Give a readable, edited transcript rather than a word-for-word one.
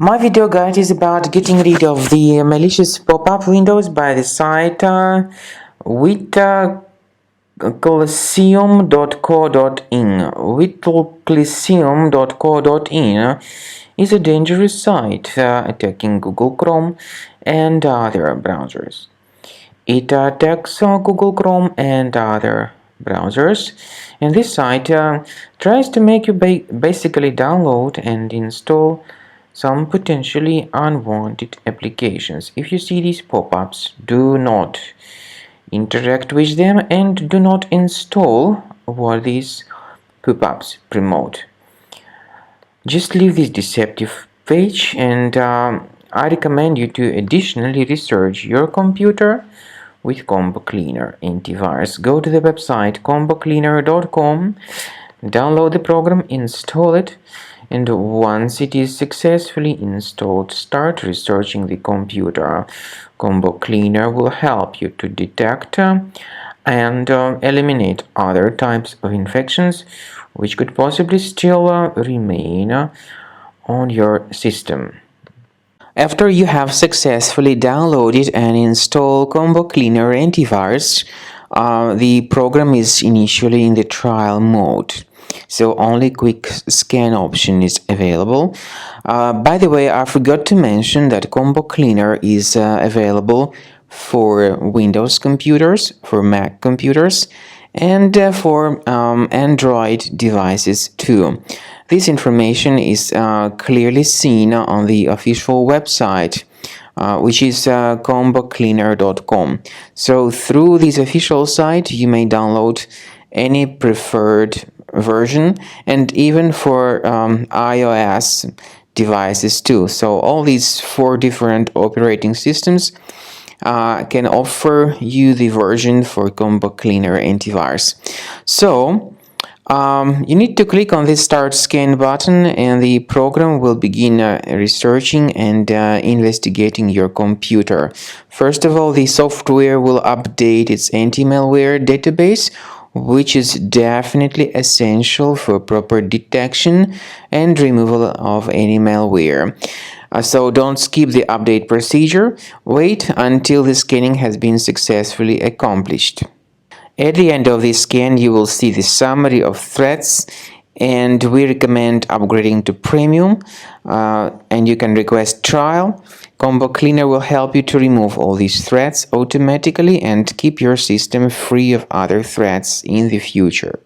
My video guide is about getting rid of the malicious pop-up windows by the site whitcoliseum.co.in. whitcoliseum.co.in is a dangerous site attacking Google Chrome and other browsers. It attacks Google Chrome and other browsers, and this site tries to make you basically download and install some potentially unwanted applications. If you see these pop-ups, do not interact with them and do not install what these pop-ups promote. Just leave this deceptive page, and I recommend you to additionally research your computer with Combo Cleaner antivirus. Go to the website combocleaner.com, download the program, install it, and once it is successfully installed, start researching the computer. Combo Cleaner will help you to detect and eliminate other types of infections which could possibly still remain on your system. After you have successfully downloaded and installed Combo Cleaner antivirus, the program is initially in the trial mode, so only quick scan option is available. By the way, I forgot to mention that Combo Cleaner is available for Windows computers, for Mac computers, and for Android devices too. This information is clearly seen on the official website, which is combocleaner.com. So through this official site, you may download any preferred version, and even for iOS devices too. So all these 4 different operating systems can offer you the version for Combo Cleaner antivirus. So you need to click on this Start Scan button, and the program will begin researching and investigating your computer. First of all, the software will update its anti-malware database, which is definitely essential for proper detection and removal of any malware. So don't skip the update procedure. Wait until the scanning has been successfully accomplished. At the end of the scan, you will see the summary of threats, and we recommend upgrading to Premium, and you can request trial. Combo Cleaner will help you to remove all these threats automatically and keep your system free of other threats in the future.